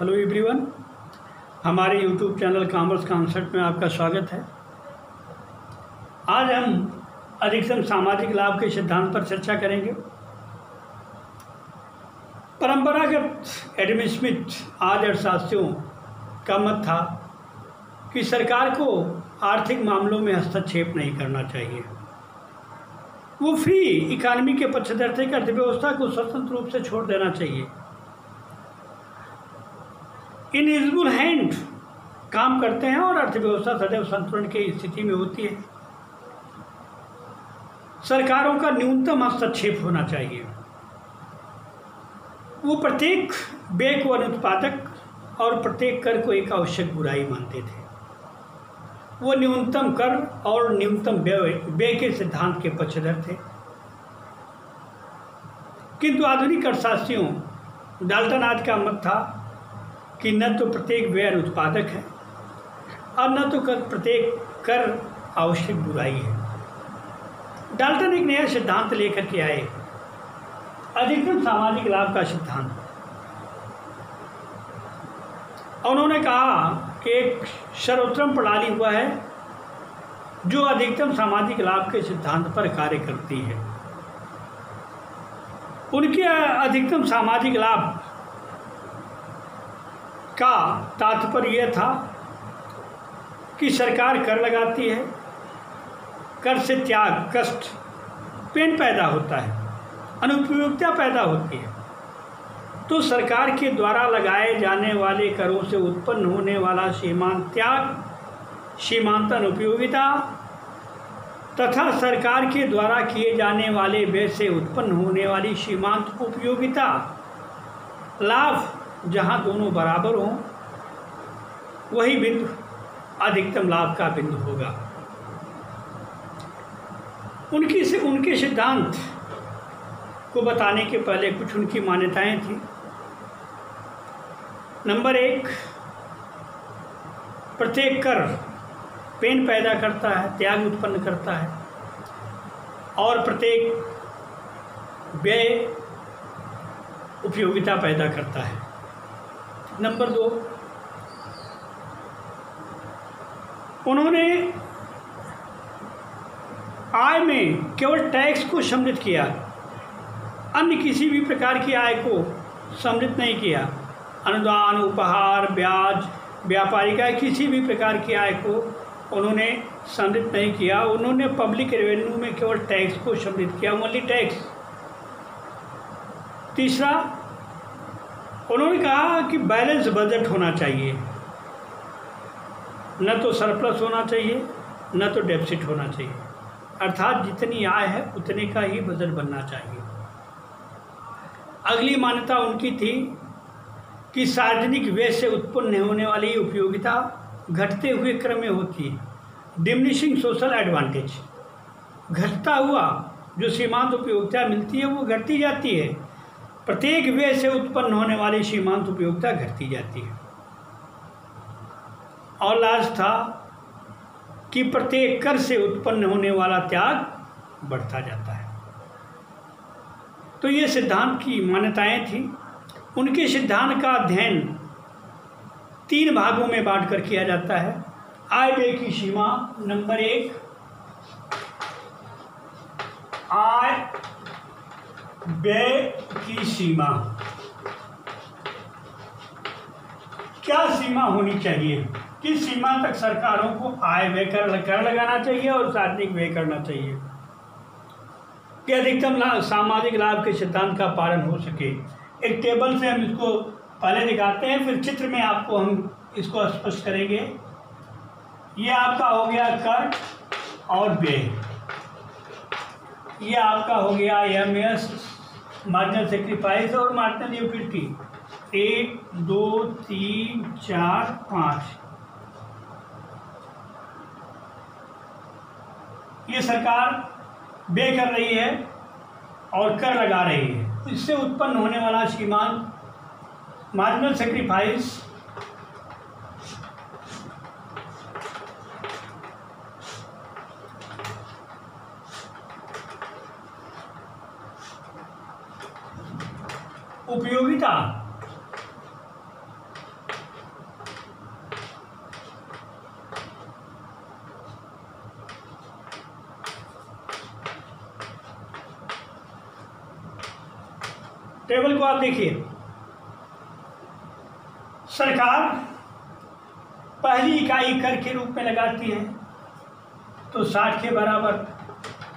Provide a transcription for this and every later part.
Hello everyone, हमारे YouTube channel commerce concept में आपका स्वागत है। आज हम अधिकतम सामाजिक लाभ के सिद्धांत पर चर्चा करेंगे। परंपरागत एडम स्मिथ आदि अर्थशास्त्रियों का मत था कि सरकार को आर्थिक मामलों में हस्तक्षेप नहीं करना चाहिए। वो फ्री इकानमी के पक्षधर थे कि अर्थव्यवस्था को स्वतंत्र रूप से छोड़ देना चाहिए। इनविजिबल हैंड काम करते हैं और अर्थव्यवस्था सदैव संतुलन की स्थिति में होती है। सरकारों का न्यूनतम हस्तक्षेप होना चाहिए। वो प्रत्येक व्यय को अनुत्पादक और प्रत्येक कर को एक आवश्यक बुराई मानते थे। वो न्यूनतम कर और न्यूनतम व्यय के सिद्धांत के पक्षधर थे। किंतु आधुनिक अर्थशास्त्रियों डाल्टन आज का मत था कि न तो प्रत्येक व्यय उत्पादक है और न तो प्रत्येक कर आवश्यक बुराई है। डाल्टन एक नया सिद्धांत लेकर के आए, अधिकतम सामाजिक लाभ का सिद्धांत। उन्होंने कहा कि एक सर्वोत्तम प्रणाली हुआ है जो अधिकतम सामाजिक लाभ के सिद्धांत पर कार्य करती है। उनके अधिकतम सामाजिक लाभ का तात्पर्य यह था कि सरकार कर लगाती है, कर से त्याग, कष्ट, पेन पैदा होता है, अनुपयोगिता पैदा होती है। तो सरकार के द्वारा लगाए जाने वाले करों से उत्पन्न होने वाला सीमांत त्याग, सीमांत अनुपयोगिता तथा सरकार के द्वारा किए जाने वाले व्यय से उत्पन्न होने वाली सीमांत उपयोगिता लाभ, जहाँ दोनों बराबर हों, वही बिंदु अधिकतम लाभ का बिंदु होगा। उनके सिद्धांत को बताने के पहले कुछ उनकी मान्यताएं थी। नंबर 1, प्रत्येक कर पेन पैदा करता है, त्याग उत्पन्न करता है और प्रत्येक व्यय उपयोगिता पैदा करता है। नंबर 2, उन्होंने आय में केवल टैक्स को सम्मिलित किया, अन्य किसी भी प्रकार की आय को सम्मिलित नहीं किया। अनुदान, उपहार, ब्याज, व्यापारिक आय, किसी भी प्रकार की आय को उन्होंने सम्मिलित नहीं किया। उन्होंने पब्लिक रेवेन्यू में केवल टैक्स को सम्मिलित किया, ओनली टैक्स। तीसरा, उन्होंने कहा कि बैलेंस बजट होना चाहिए, न तो सरप्लस होना चाहिए न तो डेफिसिट होना चाहिए, अर्थात जितनी आय है उतने का ही बजट बनना चाहिए। अगली मान्यता उनकी थी कि सार्वजनिक व्यय से उत्पन्न होने वाली उपयोगिता घटते हुए क्रम में होती है, डिमिनिशिंग सोशल एडवांटेज। घटता हुआ जो सीमांत उपयोगिता मिलती है वो घटती जाती है, प्रत्येक व्यय से उत्पन्न होने वाली सीमांत उपयोगिता घटती जाती है। और लास्ट था कि प्रत्येक कर से उत्पन्न होने वाला त्याग बढ़ता जाता है। तो ये सिद्धांत की मान्यताएं थी। उनके सिद्धांत का अध्ययन 3 भागों में बांटकर किया जाता है। आय व्यय की सीमा। नंबर 1, आय व्यय की सीमा। क्या सीमा होनी चाहिए, किस सीमा तक सरकारों को आय व्यय कर लगाना चाहिए और सार्वजनिक व्यय करना चाहिए कि अधिकतम सामाजिक लाभ के सिद्धांत का पालन हो सके। एक टेबल से हम इसको पहले दिखाते हैं, फिर चित्र में आपको हम इसको स्पष्ट करेंगे। ये आपका हो गया कर और व्यय, ये आपका हो गया MS मार्जिनल सेक्रीफाइस और मार्जिनल यूटिलिटी। 1 2 3 4 5 ये सरकार व्यय कर रही है और कर लगा रही है, इससे उत्पन्न होने वाला सीमांत मार्जिनल सेक्रीफाइस उपयोगिता टेबल को आप देखिए, सरकार पहली इकाई कर के रूप में लगाती है तो 60 के बराबर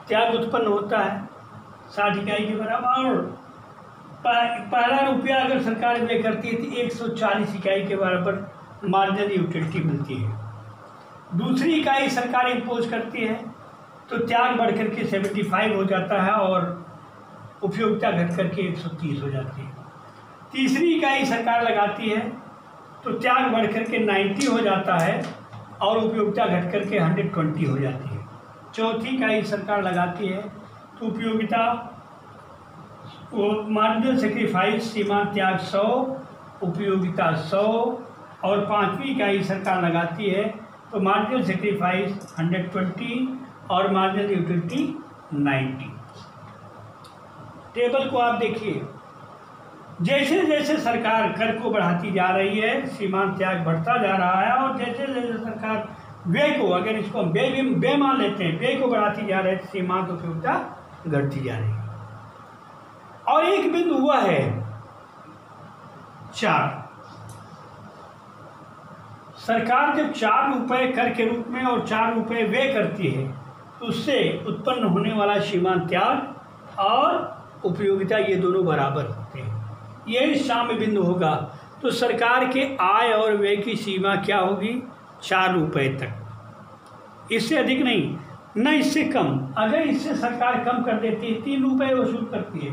त्याग उत्पन्न होता है, 60 इकाई के बराबर। और पहला रुपया अगर सरकार व्यय करती है तो 140 इकाई के बराबर मार्जिनल यूटिलिटी मिलती है। दूसरी इकाई सरकार इम्पोज करती है तो त्याग बढ़ करके 75 हो जाता है और उपयोगिता घट करके 130 हो जाती है। तीसरी इकाई सरकार लगाती है तो त्याग बढ़ करके 90 हो जाता है और उपयोगिता घट करके 120 हो जाती है। चौथी इकाई सरकार लगाती है तो उपयोगिता मार्जिनल सेक्रीफाइस सीमांत त्याग 100, उपयोगिता 100, और पांचवी इकाई सरकार लगाती है तो मार्जिनल सेक्रीफाइस 120 और मार्जिनल यूटिलिटी 90। टेबल को आप देखिए, जैसे जैसे सरकार कर को बढ़ाती जा रही है सीमांत त्याग बढ़ता जा रहा है, और जैसे जैसे सरकार व्यय को, अगर इसको हम व्यय मान लेते हैं, व्यय को बढ़ाती जा रही है सीमांत उपयोगिता घटती जा रही है। और एक बिंदु हुआ है 4। सरकार जब 4 रुपये कर के रूप में और 4 रुपये व्यय करती है तो उससे उत्पन्न होने वाला सीमांत त्याग और उपयोगिता ये दोनों बराबर होते हैं। यही साम्य बिंदु होगा तो सरकार के आय और व्यय की सीमा क्या होगी? 4 रुपये तक, इससे अधिक नहीं, न इससे कम। अगर इससे सरकार कम कर देती है, 3 रुपये वसूल करती है,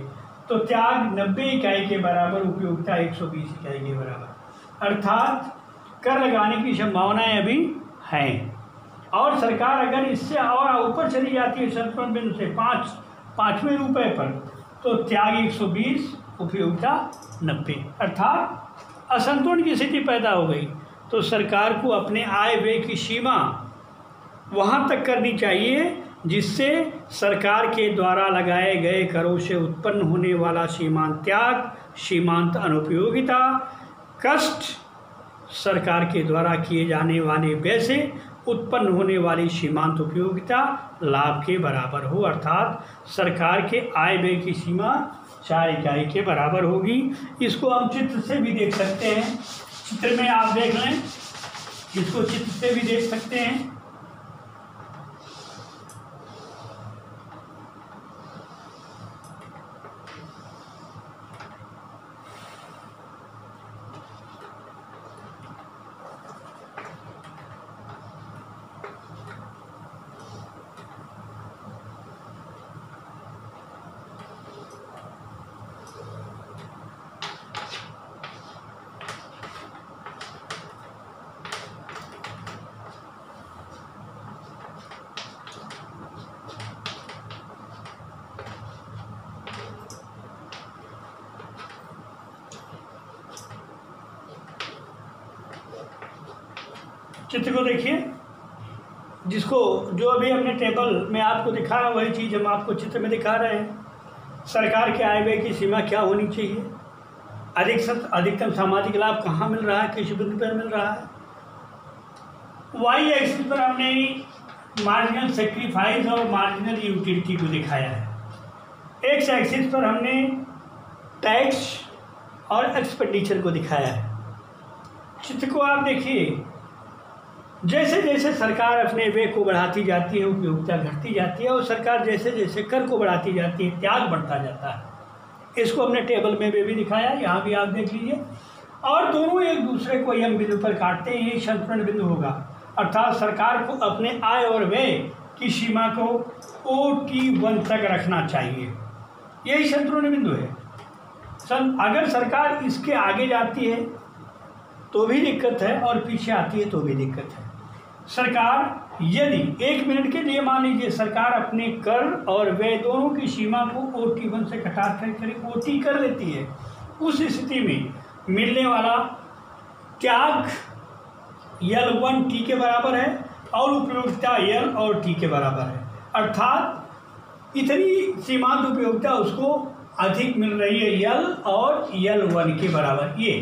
तो त्याग 90 इकाई के बराबर, उपयोगिता 120 इकाई के बराबर। अर्थात कर लगाने की संभावनाएं अभी हैं। और सरकार अगर इससे और ऊपर चली जाती है संतुलन बिंदु से 5वें रुपये पर, तो त्याग 120, उपयोगिता 90, अर्थात असंतुलन की स्थिति पैदा हो गई। तो सरकार को अपने आय व्यय की सीमा वहाँ तक करनी चाहिए जिससे सरकार के द्वारा लगाए गए करों से उत्पन्न होने वाला सीमांत त्याग, सीमांत अनुपयोगिता, कष्ट सरकार के द्वारा किए जाने वाले व्यय से उत्पन्न होने वाली सीमांत उपयोगिता लाभ के बराबर हो। अर्थात सरकार के आय व्यय की सीमा 4 इकाई के बराबर होगी। इसको हम चित्र से भी देख सकते हैं, चित्र में आप देख लें, इसको चित्र से भी देख सकते हैं। चित्र को देखिए, जो अभी हमने टेबल में आपको दिखाया वही चीज़ हम आपको चित्र में दिखा रहे हैं। सरकार के आय व्यय की सीमा क्या होनी चाहिए, अधिकतम सामाजिक लाभ कहाँ मिल रहा है, किस बिंदु पर मिल रहा है। वाई एक्सिस पर हमने मार्जिनल सेक्रीफाइस और मार्जिनल यूटिलिटी को दिखाया है। एक्स एक्सिस पर हमने टैक्स और एक्सपेंडिचर को दिखाया है। चित्र को आप देखिए, जैसे जैसे सरकार अपने व्यय को बढ़ाती जाती है, उपयोगिता घटती जाती है, और सरकार जैसे जैसे कर को बढ़ाती जाती है, त्याग बढ़ता जाता है। इसको हमने टेबल में भी दिखाया, यहाँ भी आप देख लीजिए। और दोनों एक दूसरे को यम बिंदु पर काटते हैं, यही संतुलन बिंदु होगा। अर्थात सरकार को अपने आय और व्यय की सीमा को OT1 तक रखना चाहिए, यही संतुलन बिंदु है। अगर सरकार इसके आगे जाती है तो भी दिक्कत है और पीछे आती है तो भी दिक्कत है। सरकार यदि 1 मिनट के लिए मान लीजिए सरकार अपने कर और व्यय दोनों की सीमा को OT1 से घटा कर OT कर लेती है, उस स्थिति में मिलने वाला त्याग L1T के बराबर है और उपयोगिता L और T के बराबर है। अर्थात इतनी सीमांत उपयोगिता उसको अधिक मिल रही है L और L1 के बराबर। ये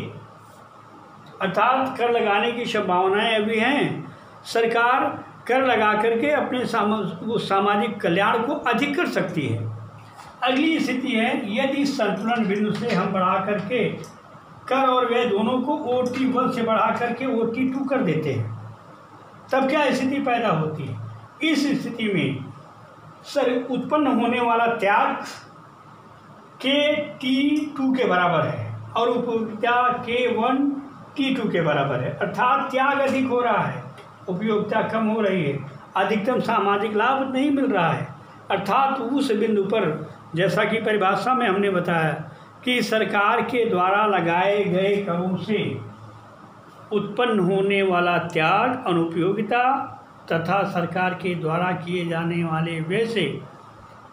अर्थात कर लगाने की संभावनाएं अभी हैं। सरकार कर लगा करके अपने सामाजिक कल्याण को अधिक कर सकती है। अगली स्थिति है, यदि संतुलन बिंदु से हम बढ़ा करके कर और व्यय दोनों को OT1 से बढ़ा करके OT2 कर देते हैं, तब क्या स्थिति पैदा होती है? इस स्थिति में सर उत्पन्न होने वाला त्याग KT2 के बराबर है और उपयोगिता K1 T2 के बराबर है, अर्थात त्याग अधिक हो रहा है, उपयोगिता कम हो रही है, अधिकतम सामाजिक लाभ नहीं मिल रहा है। अर्थात उस बिंदु पर, जैसा कि परिभाषा में हमने बताया कि सरकार के द्वारा लगाए गए करों से उत्पन्न होने वाला त्याग, अनुपयोगिता तथा सरकार के द्वारा किए जाने वाले व्यय से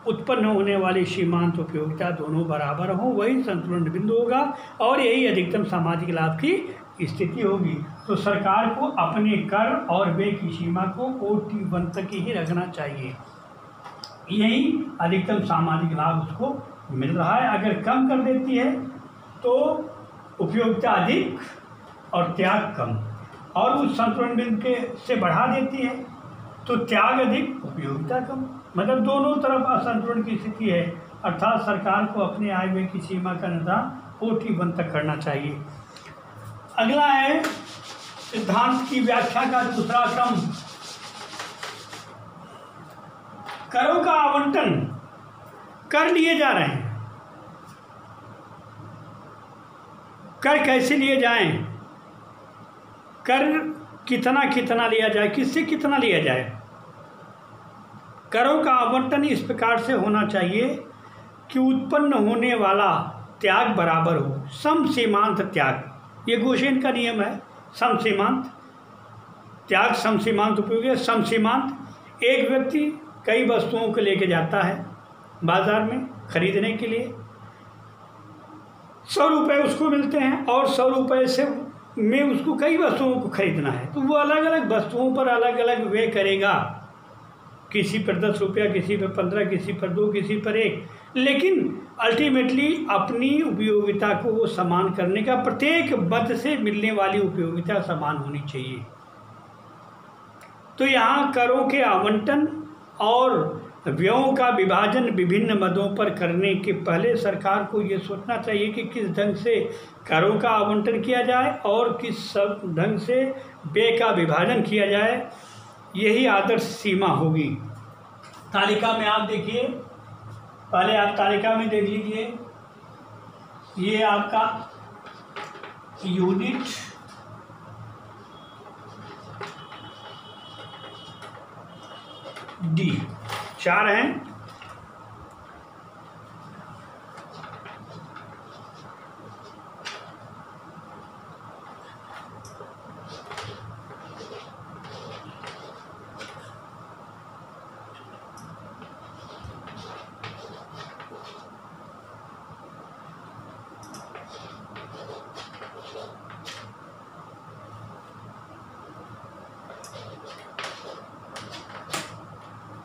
उत्पन्न होने वाली सीमांत उपयोगिता दोनों बराबर हों, वही संतुलन बिंदु होगा और यही अधिकतम सामाजिक लाभ की स्थिति होगी। तो सरकार को अपने कर और व्यय की सीमा को OT1 तक ही रखना चाहिए, यही अधिकतम सामाजिक लाभ उसको मिल रहा है। अगर कम कर देती है तो उपयोगिता अधिक और त्याग कम, और उस संतुलन बिंदु के से बढ़ा देती है तो त्याग अधिक उपयोगिता कम, मतलब दोनों तरफ असंतुलन की स्थिति है। अर्थात सरकार को अपने आय व्यय की सीमा का निर्धारण OT1 तक करना चाहिए। अगला है सिद्धांत की व्याख्या का दूसरा क्रम, करों का आवंटन कर लिए जा रहे हैं। कर कैसे लिए जाएं, कर कितना कितना लिया जाए, किससे कितना लिया जाए। करों का आवंटन इस प्रकार से होना चाहिए कि उत्पन्न होने वाला त्याग बराबर हो, समसीमांत त्याग, ये गोशेन का नियम है। समसीमांत त्याग, समसीमांत उपयोग है। समसीमांत, एक व्यक्ति कई वस्तुओं को लेके जाता है बाजार में खरीदने के लिए, 100 रुपये उसको मिलते हैं और 100 रुपये से में उसको कई वस्तुओं को खरीदना है, तो वो अलग अलग वस्तुओं पर अलग अलग व्यय करेगा, किसी पर 10 रुपया, किसी पर 15, किसी पर 2, किसी पर 1, लेकिन अल्टीमेटली अपनी उपयोगिता को वो समान करने का, प्रत्येक मद से मिलने वाली उपयोगिता समान होनी चाहिए। तो यहाँ करों के आवंटन और व्ययों का विभाजन विभिन्न मदों पर करने के पहले सरकार को ये सोचना चाहिए कि किस ढंग से करों का आवंटन किया जाए और किस ढंग से व्यय का विभाजन किया जाए, यही आदर्श सीमा होगी। तालिका में आप देखिए, पहले आप तालिका में देख लीजिए, ये आपका यूनिट डी 4 हैं।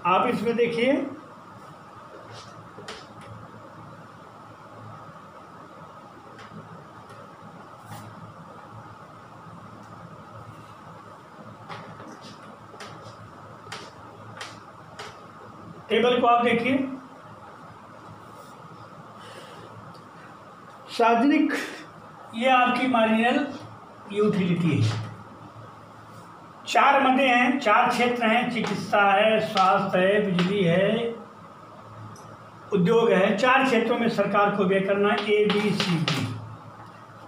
आप इसमें देखिए, टेबल को आप देखिए, सार्वजनिक ये आपकी मार्जिनल यूटिलिटी है। 4 मदें हैं, 4 क्षेत्र हैं, चिकित्सा है, स्वास्थ्य है, बिजली है, उद्योग है। 4 क्षेत्रों में सरकार को व्यय करना ABCD।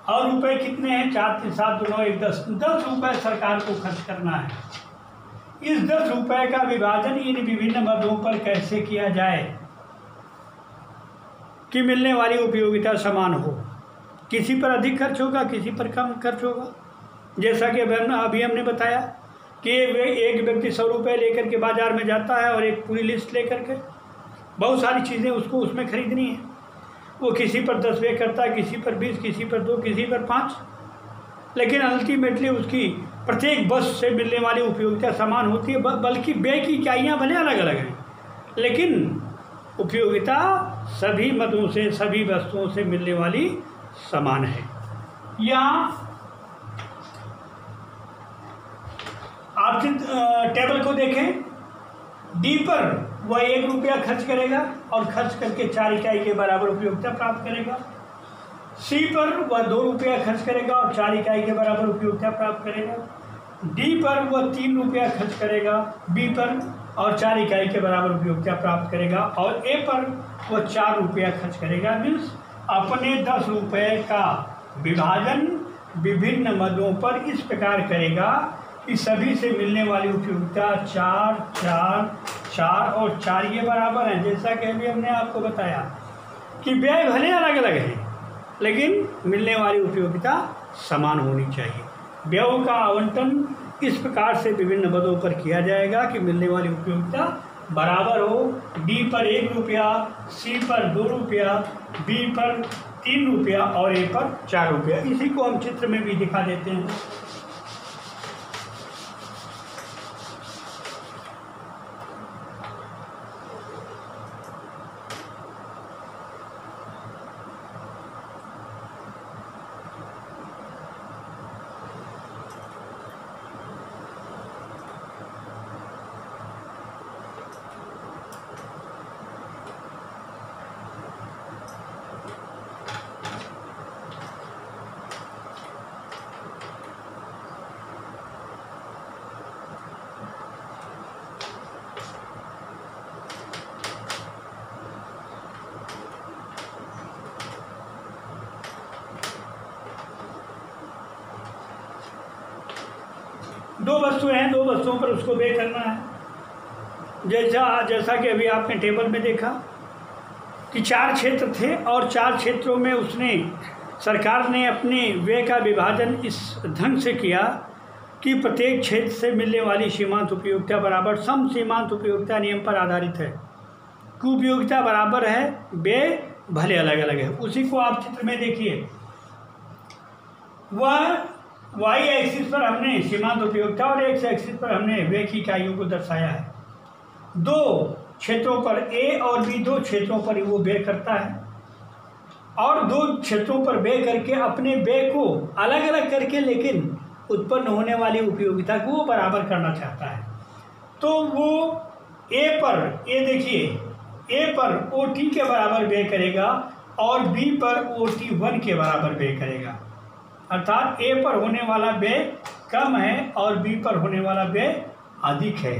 और रुपए कितने हैं? 4 3 7 2 9 1 10 रुपये सरकार को खर्च करना है। इस 10 रुपये का विभाजन इन विभिन्न मदों पर कैसे किया जाए कि मिलने वाली उपयोगिता समान हो। किसी पर अधिक खर्च होगा, किसी पर कम खर्च होगा। जैसा कि अभी हमने बताया कि एक व्यक्ति 100 रुपये लेकर के बाज़ार में जाता है और एक पूरी लिस्ट लेकर के बहुत सारी चीज़ें उसको उसमें खरीदनी है। वो किसी पर 10 व्यय करता है, किसी पर 20, किसी पर 2, किसी पर 5, लेकिन अल्टीमेटली उसकी प्रत्येक वस्तु से मिलने वाली उपयोगिता समान होती है। बल्कि व्यय की इकाइयाँ भले अलग अलग हैं, लेकिन उपयोगिता सभी मदों से, सभी वस्तुओं से मिलने वाली समान है। यहाँ आप टेबल को देखें, डी पर वह 1 रुपया खर्च करेगा और खर्च करके 4 इकाई के बराबर उपयोगिता प्राप्त करेगा। सी पर वह 2 रुपया खर्च करेगा और 4 इकाई के बराबर उपयोगिता प्राप्त करेगा। डी पर वह 3 रुपया खर्च करेगा बी पर और 4 इकाई के बराबर उपयोगिता प्राप्त करेगा। और ए पर वह 4 रुपया खर्च करेगा। मीन्स अपने 10 रुपये का विभाजन विभिन्न मदों पर इस प्रकार करेगा कि सभी से मिलने वाली उपयोगिता 4, 4, 4 और 4 ये बराबर हैं। जैसा कि अभी हमने आपको बताया कि व्यय भले अलग अलग हैं लेकिन मिलने वाली उपयोगिता समान होनी चाहिए। व्ययों का आवंटन इस प्रकार से विभिन्न मदों पर किया जाएगा कि मिलने वाली उपयोगिता बराबर हो। डी पर 1 रुपया, सी पर 2 रुपया, बी पर 3 रुपया और ए पर 4 रुपया। इसी को हम चित्र में भी दिखा देते हैं। दो वस्तुएं हैं, 2 वस्तुओं पर उसको व्यय करना है। जैसा कि अभी आपने टेबल में देखा कि 4 क्षेत्र थे और 4 क्षेत्रों में सरकार ने अपने व्यय का विभाजन इस ढंग से किया कि प्रत्येक क्षेत्र से मिलने वाली सीमांत उपयोगिता बराबर सम सीमांत उपयोगिता नियम पर आधारित है। उपयोगिता बराबर है, व्यय भले अलग अलग है। उसी को आप चित्र में देखिए। वह वाई एक्सिस पर हमने सीमांत उपयोगिता और एक्स एक्सिस पर हमने व्यय की इकाइयों को दर्शाया है। 2 क्षेत्रों पर ए और बी 2 क्षेत्रों पर वो व्यय करता है और 2 क्षेत्रों पर व्यय करके अपने व्यय को अलग अलग करके लेकिन उत्पन्न होने वाली उपयोगिता को वो बराबर करना चाहता है। तो वो ए देखिए, ए पर OT के बराबर व्यय करेगा और बी पर OT1 के बराबर व्यय करेगा। अर्थात ए पर होने वाला व्यय कम है और बी पर होने वाला व्यय अधिक है।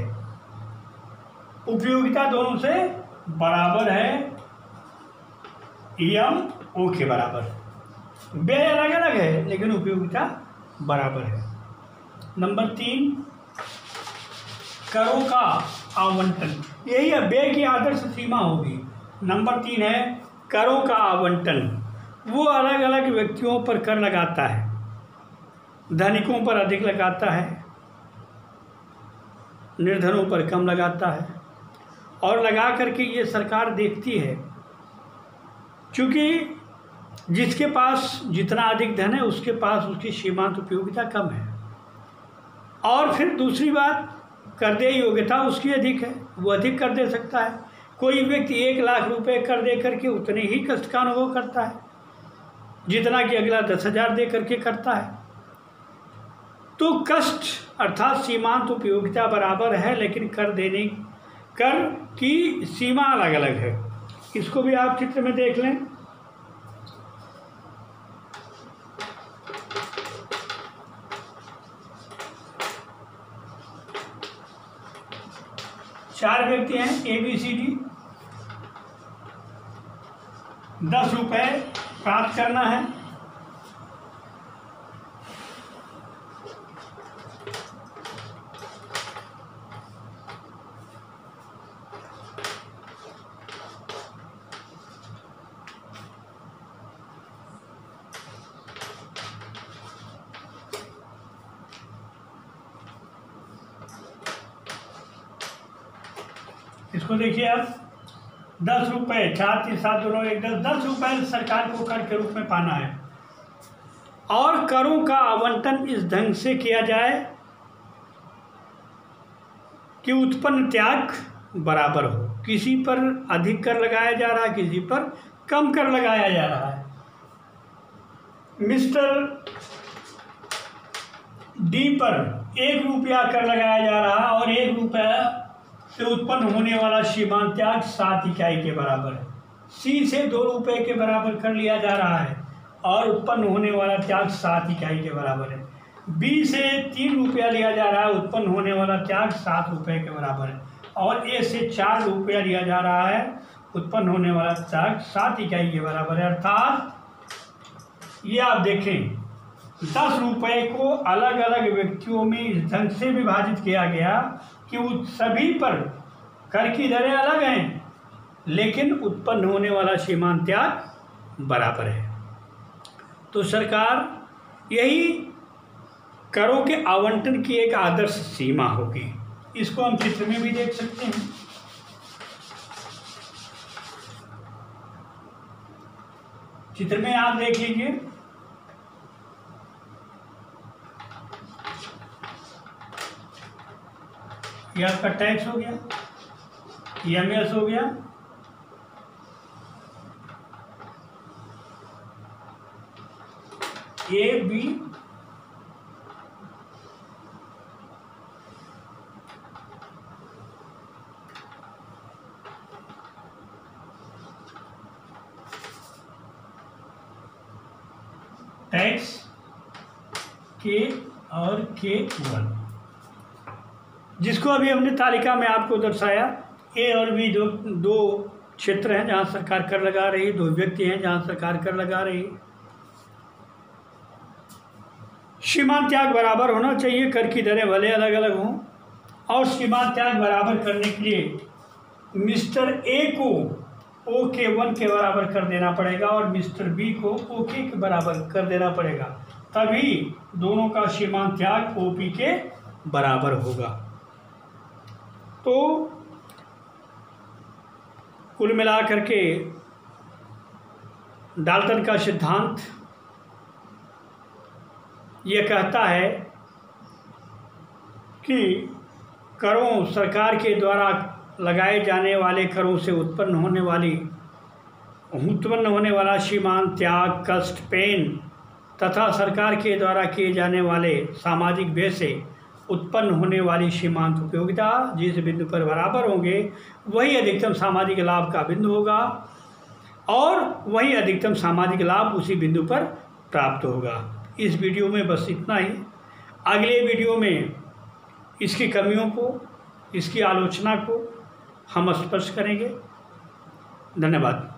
उपयोगिता दोनों से बराबर है, एम ओ के बराबर। व्यय अलग अलग है लेकिन उपयोगिता बराबर है। नंबर 3, करों का आवंटन। यही व्यय की आदर्श सीमा होगी। नंबर 3 है करों का आवंटन। वो अलग अलग व्यक्तियों पर कर लगाता है। धनिकों पर अधिक लगाता है, निर्धनों पर कम लगाता है और लगा करके ये सरकार देखती है, क्योंकि जिसके पास जितना अधिक धन है उसके पास उसकी सीमांत उपयोगिता कम है। और फिर दूसरी बात, कर दे योग्यता उसकी अधिक है, वो अधिक कर दे सकता है। कोई व्यक्ति 1 लाख रुपए कर दे करके उतने ही कष्ट का अनुभव करता है जितना कि अगला 10,000 दे करके करता है। तो कष्ट अर्थात सीमांत उपयोगिता बराबर है लेकिन कर की सीमा अलग अलग है। इसको भी आप चित्र में देख लें। चार व्यक्ति हैं ABCD। 10 रुपये प्राप्त करना है। इसको देखिए आप, 10 रुपये, 4, 3, 7 दोनों 1, 10 रुपये सरकार को कर के रूप में पाना है। और करों का आवंटन इस ढंग से किया जाए कि उत्पन्न त्याग बराबर हो। किसी पर अधिक कर लगाया जा रहा है, किसी पर कम कर लगाया जा रहा है। मिस्टर डी पर 1 रुपया कर लगाया जा रहा है और 1 रुपया से उत्पन्न होने वाला सीमांत त्याग 7 इकाई के बराबर है। सी से 2 रुपये के बराबर कर लिया जा रहा है और उत्पन्न होने वाला त्याग 7 इकाई के बराबर है। बी से 3 रुपया लिया जा रहा है, उत्पन्न होने वाला त्याग 7 रुपये के बराबर है। और ए से 4 रुपया लिया जा रहा है, उत्पन्न होने वाला त्याग 7 इकाई के बराबर है। अर्थात ये आप देखें 10 रुपये को अलग अलग व्यक्तियों में इस ढंग से विभाजित किया गया कि उस सभी पर कर की दरें अलग हैं, लेकिन उत्पन्न होने वाला सीमांत त्याग बराबर है। तो सरकार यही करों के आवंटन की एक आदर्श सीमा होगी। इसको हम चित्र में भी देख सकते हैं। चित्र में आप देख लीजिए, ये आपका टैक्स हो गया, EMS हो गया, ए बी टैक्स के और K1, जिसको अभी हमने तालिका में आपको दर्शाया। ए और बी दो क्षेत्र हैं जहां सरकार कर लगा रही है, 2 व्यक्ति हैं जहां सरकार कर लगा रही है। सीमांत त्याग बराबर होना चाहिए, कर की दरें भले अलग अलग हों। और सीमांत त्याग बराबर करने के लिए मिस्टर ए को OK1 के बराबर कर देना पड़ेगा और मिस्टर बी को OK के बराबर कर देना पड़ेगा, तभी दोनों का सीमांत त्याग OP के बराबर होगा। तो कुल मिलाकर के डाल्टन का सिद्धांत ये कहता है कि करों, सरकार के द्वारा लगाए जाने वाले करों से उत्पन्न होने वाला सीमांत त्याग, कष्ट, पेन तथा सरकार के द्वारा किए जाने वाले सामाजिक व्यय से उत्पन्न होने वाली सीमांत उपयोगिता जिस बिंदु पर बराबर होंगे वही अधिकतम सामाजिक लाभ का बिंदु होगा और वही अधिकतम सामाजिक लाभ उसी बिंदु पर प्राप्त होगा। इस वीडियो में बस इतना ही। अगले वीडियो में इसकी कमियों को, इसकी आलोचना को हम स्पर्श करेंगे। धन्यवाद।